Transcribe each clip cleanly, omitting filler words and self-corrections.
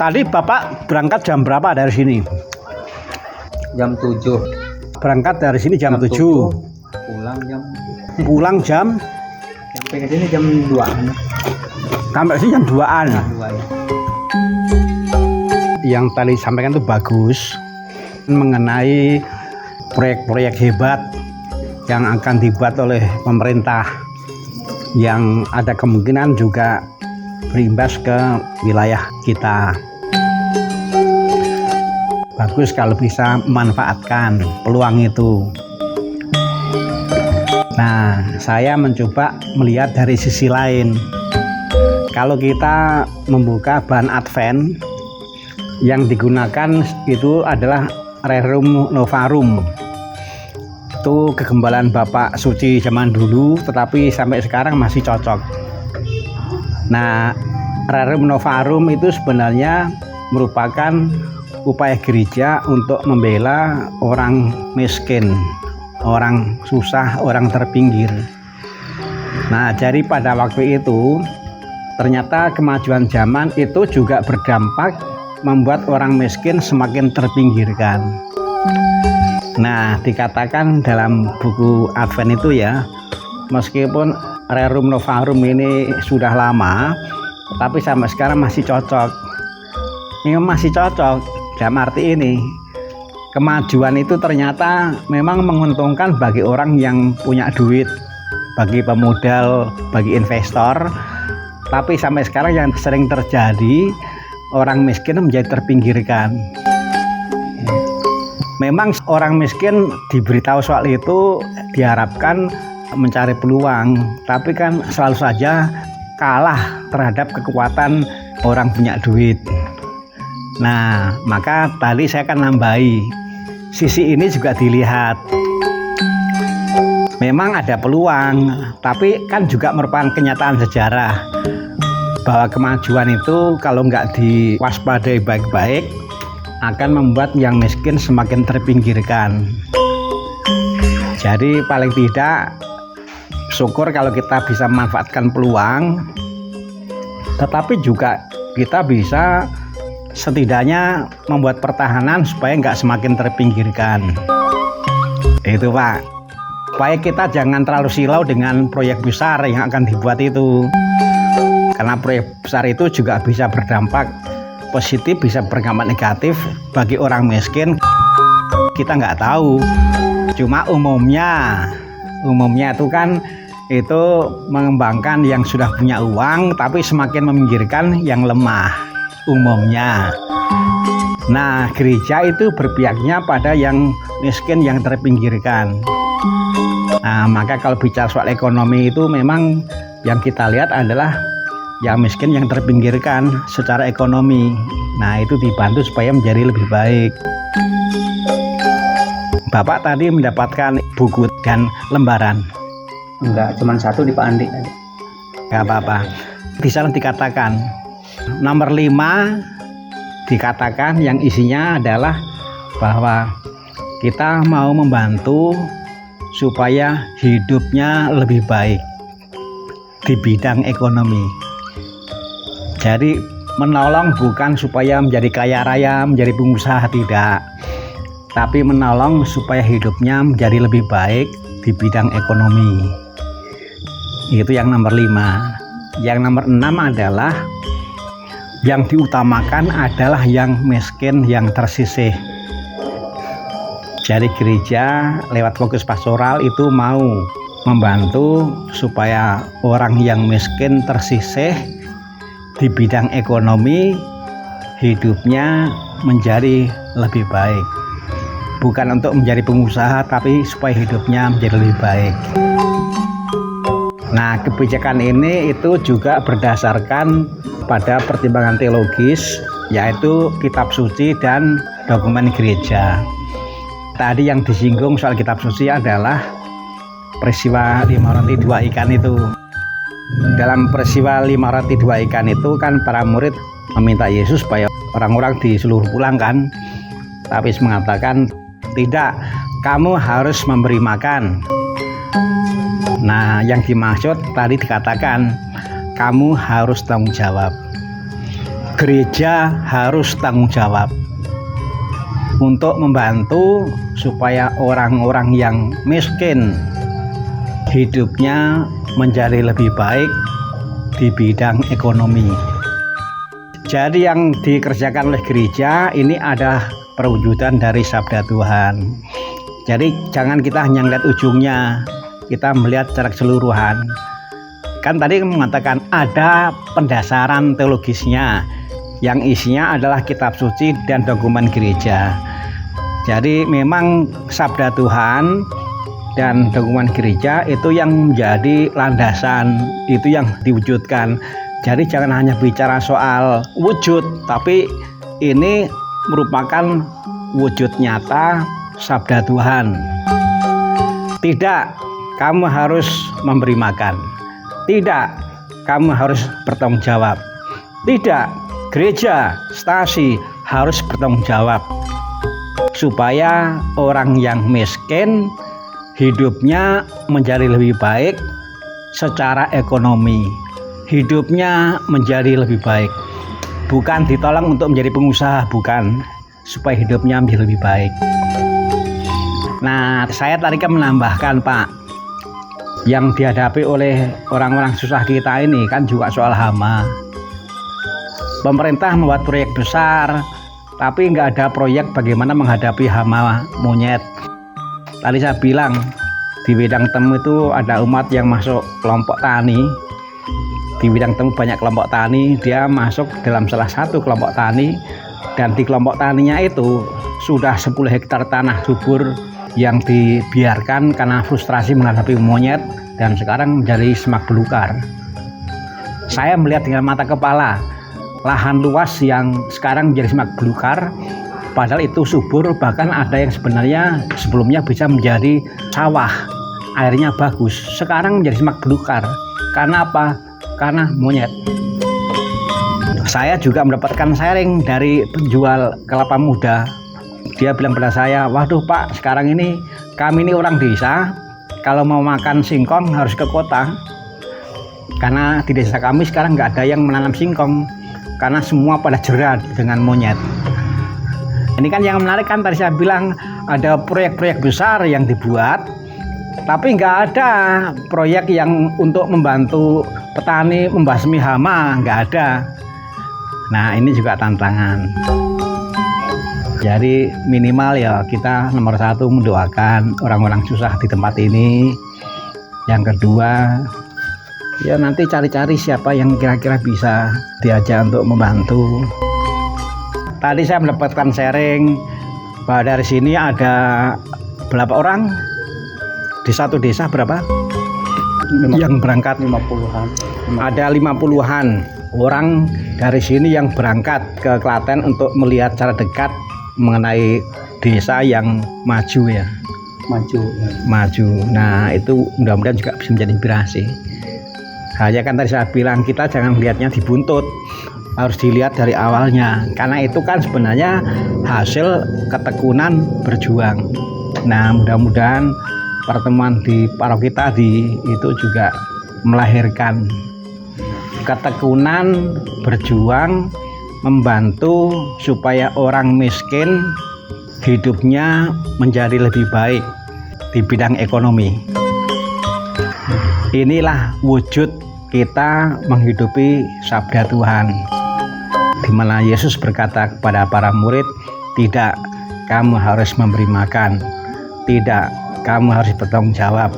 Tadi Bapak berangkat jam berapa dari sini? Jam 7. Berangkat dari sini jam 7. Pulang jam Sampai ke sini jam 2-an. Sampai sini jam 2-an. Jam 2 ya. Yang tadi sampaikan itu bagus mengenai proyek-proyek hebat yang akan dibuat oleh pemerintah yang ada kemungkinan juga berimbas ke wilayah kita. Bagus kalau bisa memanfaatkan peluang itu. Nah, saya mencoba melihat dari sisi lain. Kalau kita membuka bahan Advent, yang digunakan itu adalah Rerum Novarum. Itu kegembalaan Bapak Suci zaman dulu, tetapi sampai sekarang masih cocok. Nah, Rerum Novarum itu sebenarnya merupakan upaya gereja untuk membela orang miskin, orang susah, orang terpinggir. Nah, jadi pada waktu itu ternyata kemajuan zaman itu juga berdampak membuat orang miskin semakin terpinggirkan. Nah, dikatakan dalam buku Advent itu ya, meskipun Rerum Novarum ini sudah lama, tapi sampai sekarang masih cocok. Memang masih cocok, dalam arti ini, kemajuan itu ternyata memang menguntungkan bagi orang yang punya duit, bagi pemodal, bagi investor. Tapi sampai sekarang yang sering terjadi, orang miskin menjadi terpinggirkan. Memang orang miskin diberitahu soal itu diharapkan mencari peluang, tapi kan selalu saja kalah terhadap kekuatan orang punya duit. Nah, maka tadi saya akan nambahi, sisi ini juga dilihat. Memang ada peluang, tapi kan juga merupakan kenyataan sejarah bahwa kemajuan itu kalau nggak diwaspadai baik-baik akan membuat yang miskin semakin terpinggirkan. Jadi paling tidak syukur kalau kita bisa memanfaatkan peluang, tetapi juga kita bisa setidaknya membuat pertahanan supaya nggak semakin terpinggirkan. Itu Pak, supaya kita jangan terlalu silau dengan proyek besar yang akan dibuat itu. Karena proyek besar itu juga bisa berdampak positif, bisa berdampak negatif bagi orang miskin. Kita nggak tahu. Cuma umumnya itu kan itu mengembangkan yang sudah punya uang, tapi semakin meminggirkan yang lemah umumnya. Nah, gereja itu berpihaknya pada yang miskin, yang terpinggirkan. Nah, maka kalau bicara soal ekonomi itu memang yang kita lihat adalah yang miskin, yang terpinggirkan secara ekonomi. Nah, itu dibantu supaya menjadi lebih baik. Bapak tadi mendapatkan buku dan lembaran? Enggak, cuma satu di Pak Andi. Enggak apa-apa. Di sana dikatakan nomor 5 dikatakan yang isinya adalah bahwa kita mau membantu supaya hidupnya lebih baik di bidang ekonomi. Jadi menolong bukan supaya menjadi kaya raya, menjadi pengusaha, tidak. Tapi menolong supaya hidupnya menjadi lebih baik di bidang ekonomi. Itu yang nomor 5. Yang nomor 6 adalah yang diutamakan adalah yang miskin, yang tersisih. Jadi gereja lewat fokus pastoral itu mau membantu supaya orang yang miskin tersisih di bidang ekonomi hidupnya menjadi lebih baik. Bukan untuk menjadi pengusaha, tapi supaya hidupnya menjadi lebih baik. Nah, kebijakan ini itu juga berdasarkan pada pertimbangan teologis, yaitu kitab suci dan dokumen gereja. Tadi yang disinggung soal kitab suci adalah peristiwa 5 roti 2 ikan itu. Dalam peristiwa 5 roti 2 ikan itu kan para murid meminta Yesus supaya orang-orang disuruh pulang kan. Tapi Yesus mengatakan, tidak, kamu harus memberi makan. Nah, yang dimaksud tadi dikatakan kamu harus tanggung jawab. gereja harus tanggung jawab untuk membantu supaya orang-orang yang miskin hidupnya menjadi lebih baik di bidang ekonomi. Jadi yang dikerjakan oleh gereja ini adalah perwujudan dari sabda Tuhan. Jadi jangan kita hanya melihat ujungnya, kita melihat secara keseluruhan. Kan tadi mengatakan ada pendasaran teologisnya yang isinya adalah kitab suci dan dokumen gereja. Jadi memang sabda Tuhan dan dokumen gereja itu yang menjadi landasan, itu yang diwujudkan. Jadi jangan hanya bicara soal wujud, tapi ini merupakan wujud nyata sabda Tuhan. Tidak, kamu harus memberi makan. Tidak, kamu harus bertanggung jawab. Tidak, gereja, stasi harus bertanggung jawab supaya orang yang miskin hidupnya menjadi lebih baik secara ekonomi, hidupnya menjadi lebih baik, bukan ditolong untuk menjadi pengusaha, bukan, supaya hidupnya menjadi lebih baik. Nah, saya tadi kan menambahkan, Pak, yang dihadapi oleh orang-orang susah kita ini kan juga soal hama. Pemerintah membuat proyek besar, tapi nggak ada proyek bagaimana menghadapi hama monyet. Tadi saya bilang di bidang temu itu ada umat yang masuk kelompok tani. Di bidang temu banyak kelompok tani, dia masuk dalam salah satu kelompok tani, dan di kelompok taninya itu sudah 10 hektar tanah subur yang dibiarkan karena frustrasi menghadapi monyet dan sekarang menjadi semak belukar. Saya melihat dengan mata kepala lahan luas yang sekarang menjadi semak belukar, padahal itu subur, bahkan ada yang sebenarnya sebelumnya bisa menjadi sawah, airnya bagus, sekarang menjadi semak belukar. Karena apa? Karena monyet. Saya juga mendapatkan sharing dari penjual kelapa muda. Dia bilang pada saya, waduh Pak, sekarang ini kami ini orang desa, kalau mau makan singkong harus ke kota. Karena di desa kami sekarang nggak ada yang menanam singkong, karena semua pada jerah dengan monyet. Ini kan yang menarik kan, tadi saya bilang ada proyek-proyek besar yang dibuat, tapi nggak ada proyek yang untuk membantu petani membasmi hama, nggak ada. Nah, ini juga tantangan. Jadi minimal ya kita nomor 1 mendoakan orang-orang susah di tempat ini. Yang kedua, ya nanti cari-cari siapa yang kira-kira bisa diajak untuk membantu. Tadi saya mendapatkan sharing bahwa dari sini ada berapa orang di satu desa, berapa yang berangkat? 50-an. Ada 50-an orang dari sini yang berangkat ke Klaten untuk melihat secara dekat mengenai desa yang maju ya. Maju. Nah, itu mudah-mudahan juga bisa menjadi inspirasi. Hanya kan tadi saya bilang kita jangan melihatnya dibuntut, harus dilihat dari awalnya, karena itu kan sebenarnya hasil ketekunan berjuang. Nah, mudah-mudahan pertemuan di paroki tadi itu juga melahirkan ketekunan berjuang membantu supaya orang miskin hidupnya menjadi lebih baik di bidang ekonomi. Inilah wujud kita menghidupi sabda Tuhan, di mana Yesus berkata kepada para murid, tidak, kamu harus memberi makan, tidak, kamu harus bertanggung jawab.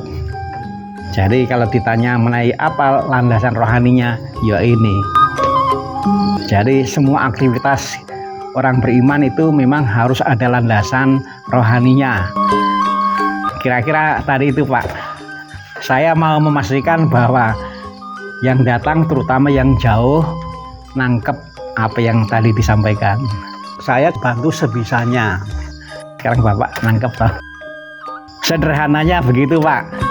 Jadi kalau ditanya mengenai apa landasan rohaninya, ya ini. Jadi semua aktivitas orang beriman itu memang harus ada landasan rohaninya. Kira-kira tadi itu Pak, saya mau memastikan bahwa yang datang terutama yang jauh nangkep apa yang tadi disampaikan. Saya bantu sebisanya. Sekarang Bapak nangkep Pak. Sederhananya begitu Pak.